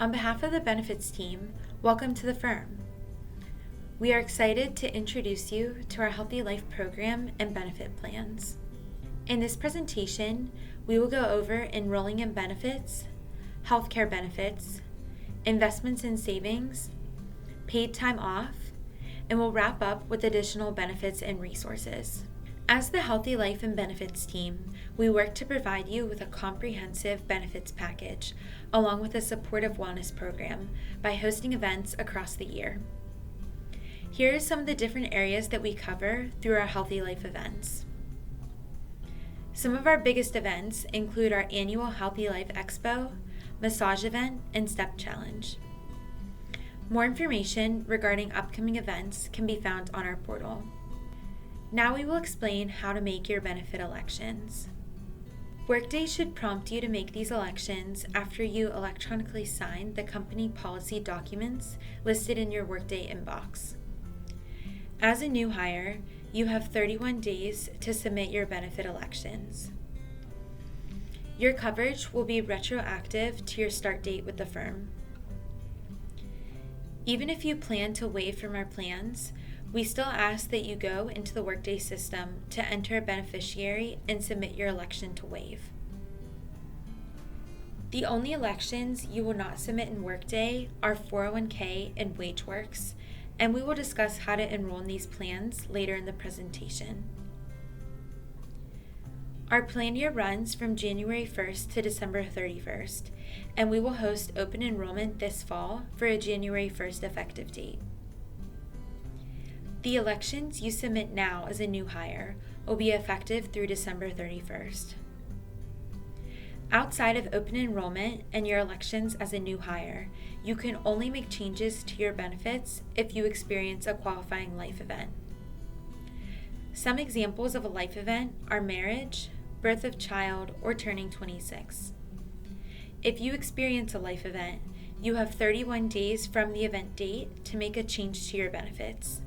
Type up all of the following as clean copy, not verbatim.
On behalf of the benefits team, welcome to the firm. We are excited to introduce you to our Healthy Life program and benefit plans. In this presentation, we will go over enrolling in benefits, healthcare benefits, investments in savings, paid time off, and we'll wrap up with additional benefits and resources. As the Healthy Life and Benefits team, we work to provide you with a comprehensive benefits package, along with a supportive wellness program, by hosting events across the year. Here are some of the different areas that we cover through our Healthy Life events. Some of our biggest events include our annual Healthy Life Expo, massage event, and step challenge. More information regarding upcoming events can be found on our portal. Now we will explain how to make your benefit elections. Workday should prompt you to make these elections after you electronically sign the company policy documents listed in your Workday inbox. As a new hire, you have 31 days to submit your benefit elections. Your coverage will be retroactive to your start date with the firm. Even if you plan to waive from our plans, we still ask that you go into the Workday system to enter a beneficiary and submit your election to waive. The only elections you will not submit in Workday are 401k and WageWorks, and we will discuss how to enroll in these plans later in the presentation. Our plan year runs from January 1st to December 31st, and we will host open enrollment this fall for a January 1st effective date. The elections you submit now as a new hire will be effective through December 31st. Outside of open enrollment and your elections as a new hire, you can only make changes to your benefits if you experience a qualifying life event. Some examples of a life event are marriage, birth of child, or turning 26. If you experience a life event, you have 31 days from the event date to make a change to your benefits.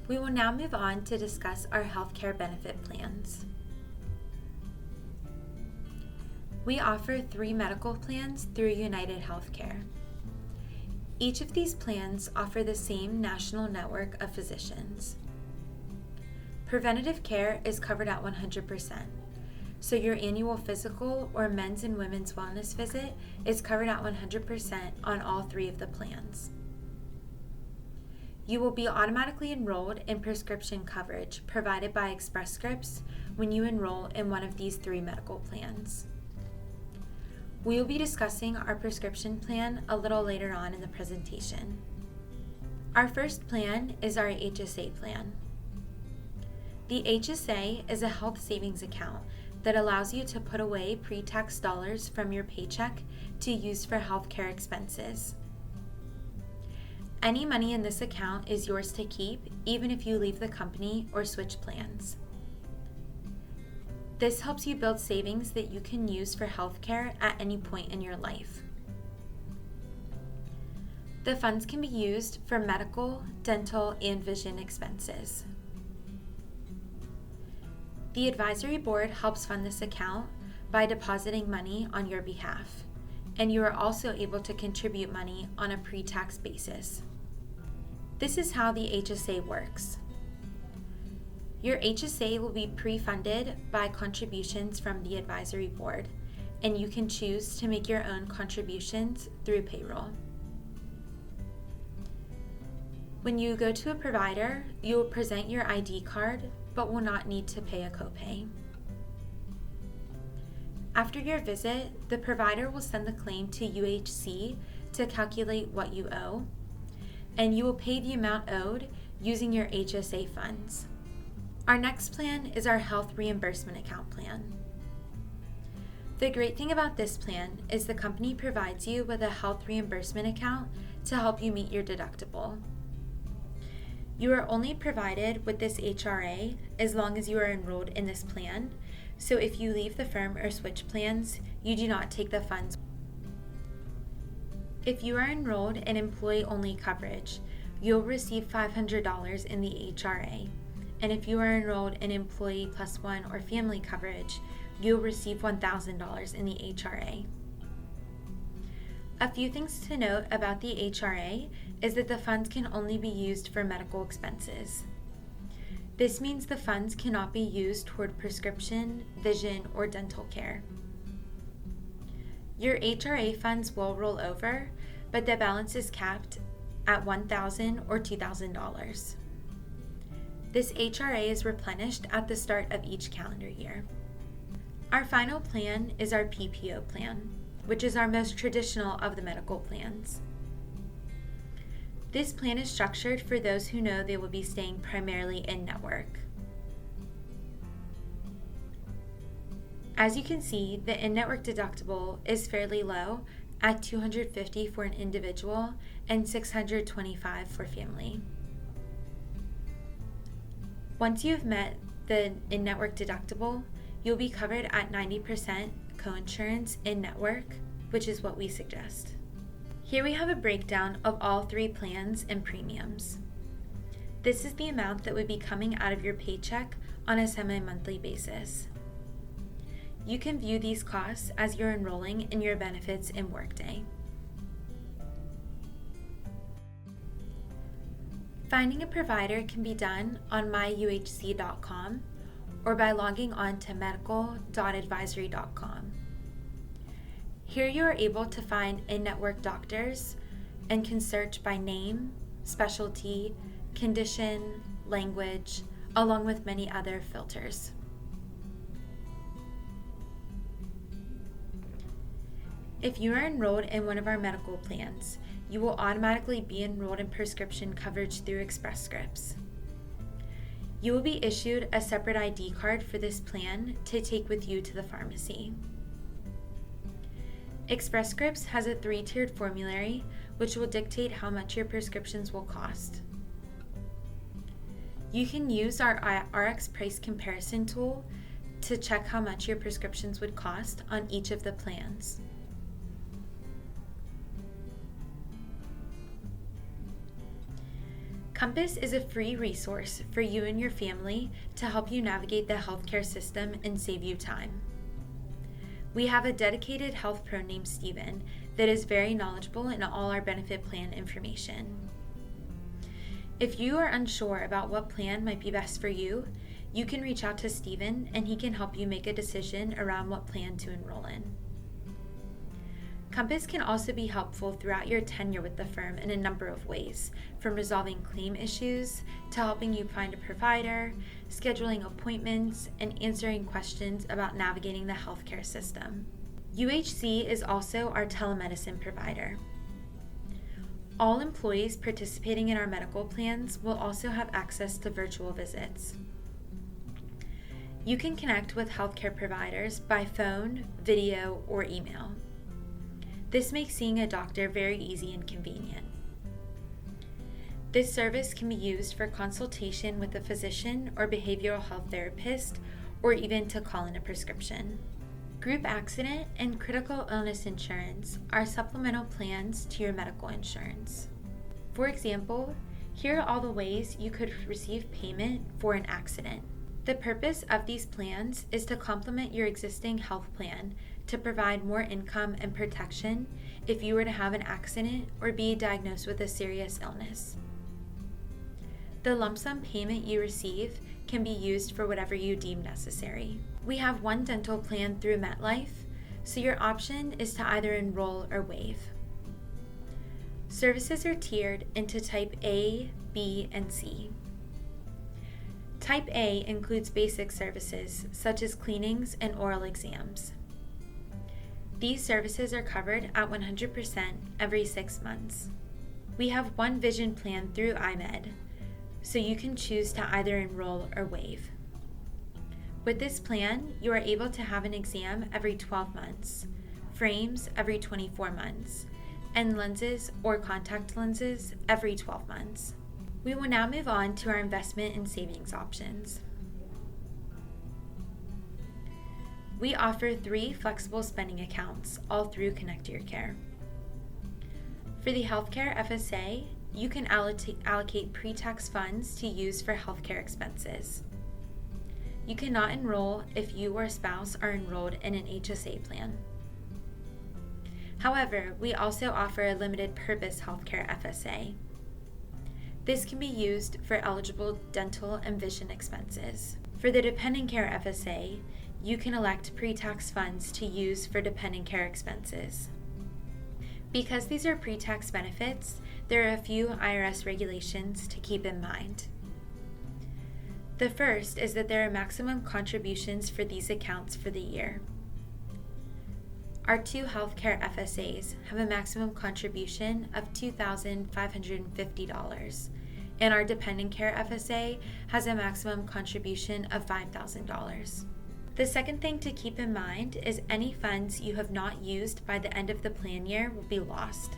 We will now move on to discuss our healthcare benefit plans. We offer 3 medical plans through United Healthcare. Each of these plans offer the same national network of physicians. Preventative care is covered at 100%, so your annual physical or men's and women's wellness visit is covered at 100% on all 3 of the plans. You will be automatically enrolled in prescription coverage provided by Express Scripts when you enroll in one of these 3 medical plans. We will be discussing our prescription plan a little later on in the presentation. Our first plan is our HSA plan. The HSA is a health savings account that allows you to put away pre-tax dollars from your paycheck to use for healthcare expenses. Any money in this account is yours to keep, even if you leave the company or switch plans. This helps you build savings that you can use for healthcare at any point in your life. The funds can be used for medical, dental, and vision expenses. The advisory board helps fund this account by depositing money on your behalf, and you are also able to contribute money on a pre-tax basis. This is how the HSA works. Your HSA will be pre-funded by contributions from the advisory board, and you can choose to make your own contributions through payroll. When you go to a provider, you will present your ID card, but will not need to pay a copay. After your visit, the provider will send the claim to UHC to calculate what you owe, and you will pay the amount owed using your HSA funds. Our next plan is our health reimbursement account plan. The great thing about this plan is the company provides you with a health reimbursement account to help you meet your deductible. You are only provided with this HRA as long as you are enrolled in this plan, so if you leave the firm or switch plans, you do not take the funds. If you are enrolled in employee-only coverage, you'll receive $500 in the HRA, and if you are enrolled in employee plus one or family coverage, you'll receive $1,000 in the HRA. A few things to note about the HRA is that the funds can only be used for medical expenses. This means the funds cannot be used toward prescription, vision, or dental care. Your HRA funds will roll over, but the balance is capped at $1,000 or $2,000. This HRA is replenished at the start of each calendar year. Our final plan is our PPO plan, which is our most traditional of the medical plans. This plan is structured for those who know they will be staying primarily in-network. As you can see, the in-network deductible is fairly low at $250 for an individual and $625 for family. Once you have met the in-network deductible, you'll be covered at 90% coinsurance in-network, which is what we suggest. Here we have a breakdown of all three plans and premiums. This is the amount that would be coming out of your paycheck on a semi-monthly basis. You can view these costs as you're enrolling in your benefits in Workday. Finding a provider can be done on myuhc.com or by logging on to medical.advisory.com. Here you are able to find in-network doctors and can search by name, specialty, condition, language, along with many other filters. If you are enrolled in one of our medical plans, you will automatically be enrolled in prescription coverage through Express Scripts. You will be issued a separate ID card for this plan to take with you to the pharmacy. Express Scripts has a 3-tiered formulary which will dictate how much your prescriptions will cost. You can use our RX price comparison tool to check how much your prescriptions would cost on each of the plans. Compass is a free resource for you and your family to help you navigate the healthcare system and save you time. We have a dedicated health pro named Steven that is very knowledgeable in all our benefit plan information. If you are unsure about what plan might be best for you, you can reach out to Steven and he can help you make a decision around what plan to enroll in. Compass can also be helpful throughout your tenure with the firm in a number of ways, from resolving claim issues to helping you find a provider, scheduling appointments, and answering questions about navigating the healthcare system. UHC is also our telemedicine provider. All employees participating in our medical plans will also have access to virtual visits. You can connect with healthcare providers by phone, video, or email. This makes seeing a doctor very easy and convenient. This service can be used for consultation with a physician or behavioral health therapist, or even to call in a prescription. Group accident and critical illness insurance are supplemental plans to your medical insurance. For example, here are all the ways you could receive payment for an accident. The purpose of these plans is to complement your existing health plan to provide more income and protection if you were to have an accident or be diagnosed with a serious illness. The lump sum payment you receive can be used for whatever you deem necessary. We have one dental plan through MetLife, so your option is to either enroll or waive. Services are tiered into Type A, B, and C. Type A includes basic services such as cleanings and oral exams. These services are covered at 100% every 6 months. We have one vision plan through iMed, so you can choose to either enroll or waive. With this plan, you are able to have an exam every 12 months, frames every 24 months, and lenses or contact lenses every 12 months. We will now move on to our investment and savings options. We offer 3 flexible spending accounts, all through Connect Your Care. For the Healthcare FSA, you can allocate pre-tax funds to use for healthcare expenses. You cannot enroll if you or a spouse are enrolled in an HSA plan. However, we also offer a limited purpose healthcare FSA. This can be used for eligible dental and vision expenses. For the dependent care FSA, you can elect pre-tax funds to use for dependent care expenses. Because these are pre-tax benefits, there are a few IRS regulations to keep in mind. The first is that there are maximum contributions for these accounts for the year. Our two healthcare FSAs have a maximum contribution of $2,550, and our dependent care FSA has a maximum contribution of $5,000. The second thing to keep in mind is any funds you have not used by the end of the plan year will be lost.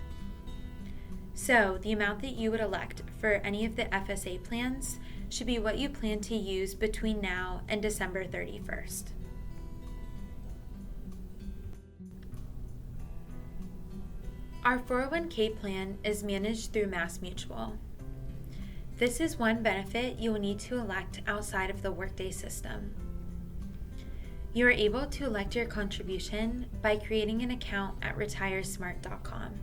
So, the amount that you would elect for any of the FSA plans should be what you plan to use between now and December 31st. Our 401k plan is managed through MassMutual. This is one benefit you will need to elect outside of the Workday system. You are able to elect your contribution by creating an account at retiresmart.com.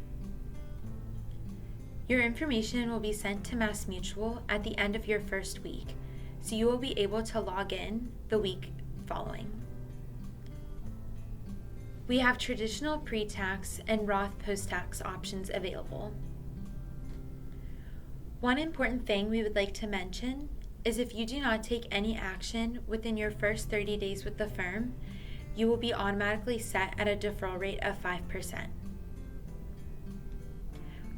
Your information will be sent to MassMutual at the end of your first week, so you will be able to log in the week following. We have traditional pre-tax and Roth post-tax options available. One important thing we would like to mention is if you do not take any action within your first 30 days with the firm, you will be automatically set at a deferral rate of 5%.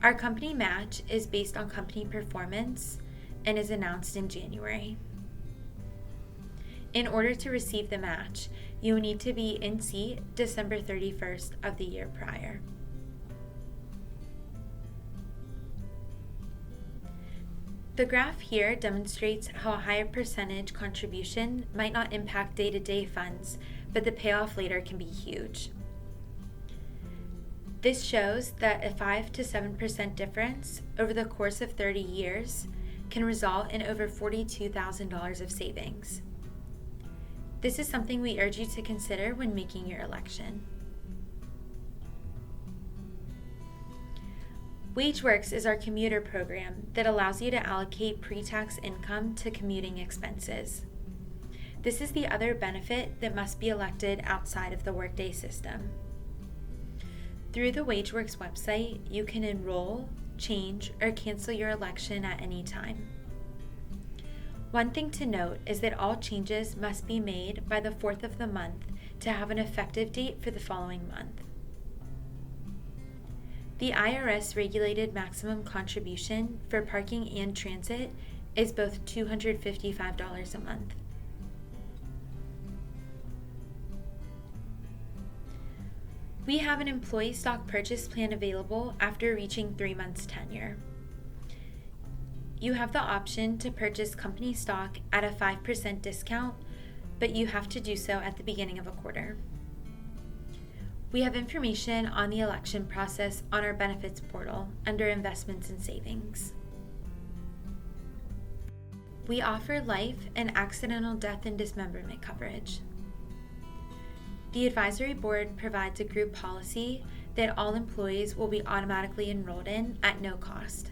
Our company match is based on company performance and is announced in January. In order to receive the match, you will need to be in seat December 31st of the year prior. The graph here demonstrates how a higher percentage contribution might not impact day-to-day funds, but the payoff later can be huge. This shows that a 5 to 7% difference over the course of 30 years can result in over $42,000 of savings. This is something we urge you to consider when making your election. WageWorks is our commuter program that allows you to allocate pre-tax income to commuting expenses. This is the other benefit that must be elected outside of the Workday system. Through the WageWorks website, you can enroll, change, or cancel your election at any time. One thing to note is that all changes must be made by the 4th of the month to have an effective date for the following month. The IRS regulated maximum contribution for parking and transit is both $255 a month. We have an employee stock purchase plan available after reaching 3 months tenure. You have the option to purchase company stock at a 5% discount, but you have to do so at the beginning of a quarter. We have information on the election process on our benefits portal under Investments and Savings. We offer life and accidental death and dismemberment coverage. The advisory board provides a group policy that all employees will be automatically enrolled in at no cost.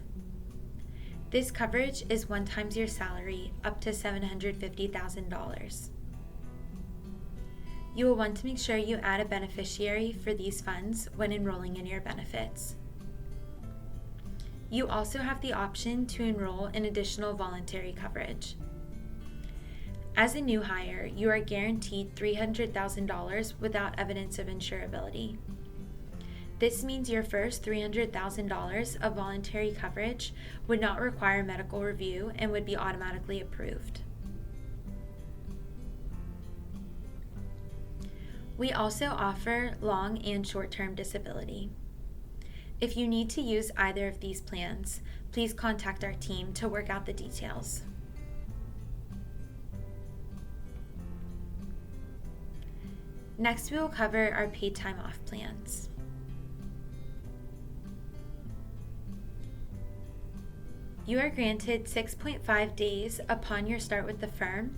This coverage is 1 times your salary up to $750,000. You will want to make sure you add a beneficiary for these funds when enrolling in your benefits. You also have the option to enroll in additional voluntary coverage. As a new hire, you are guaranteed $300,000 without evidence of insurability. This means your first $300,000 of voluntary coverage would not require medical review and would be automatically approved. We also offer long and short-term disability. If you need to use either of these plans, please contact our team to work out the details. Next, we will cover our paid time off plans. You are granted 6.5 days upon your start with the firm,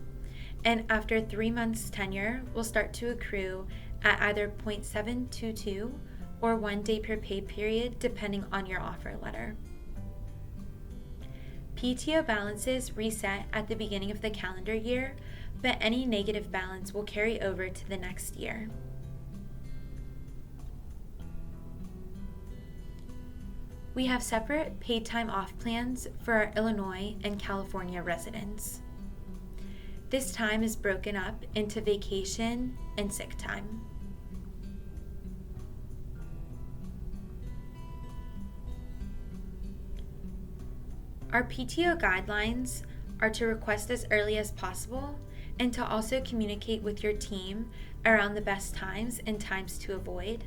and after 3 months tenure will start to accrue at either 0.722 or 1 day per pay period depending on your offer letter. PTO balances reset at the beginning of the calendar year, but any negative balance will carry over to the next year. We have separate paid time off plans for our Illinois and California residents. This time is broken up into vacation and sick time. Our PTO guidelines are to request as early as possible and to also communicate with your team around the best times and times to avoid,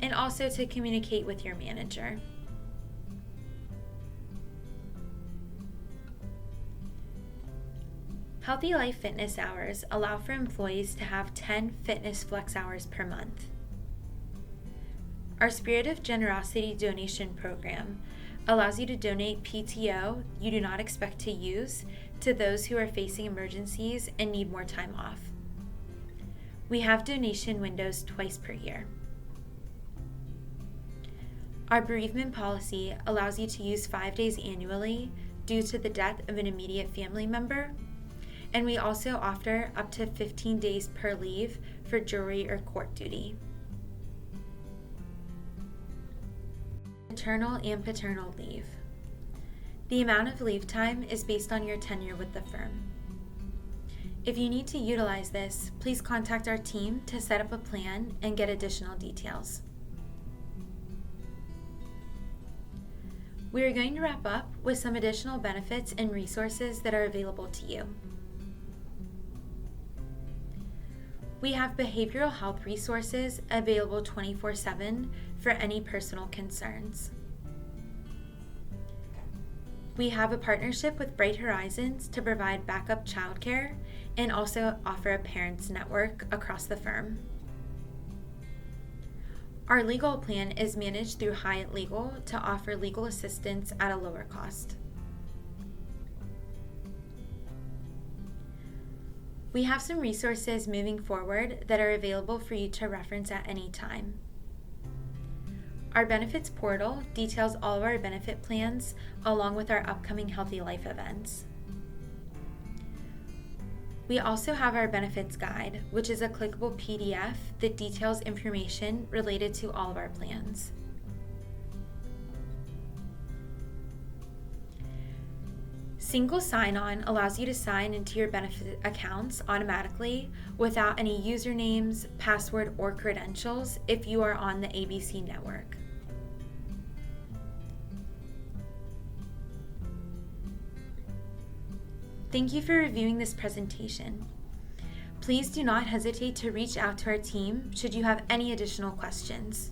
and also to communicate with your manager. Healthy Life Fitness Hours allow for employees to have 10 fitness flex hours per month. Our Spirit of Generosity donation program allows you to donate PTO you do not expect to use to those who are facing emergencies and need more time off. We have donation windows twice per year. Our bereavement policy allows you to use 5 days annually due to the death of an immediate family member, and we also offer up to 15 days per leave for jury or court duty. Maternal and paternal leave. The amount of leave time is based on your tenure with the firm. If you need to utilize this, please contact our team to set up a plan and get additional details. We are going to wrap up with some additional benefits and resources that are available to you. We have behavioral health resources available 24/7 for any personal concerns. We have a partnership with Bright Horizons to provide backup childcare and also offer a parents network across the firm. Our legal plan is managed through Hyatt Legal to offer legal assistance at a lower cost. We have some resources moving forward that are available for you to reference at any time. Our benefits portal details all of our benefit plans along with our upcoming Healthy Life events. We also have our benefits guide, which is a clickable PDF that details information related to all of our plans. Single sign-on allows you to sign into your benefit accounts automatically without any usernames, password, or credentials if you are on the ABC network. Thank you for reviewing this presentation. Please do not hesitate to reach out to our team should you have any additional questions.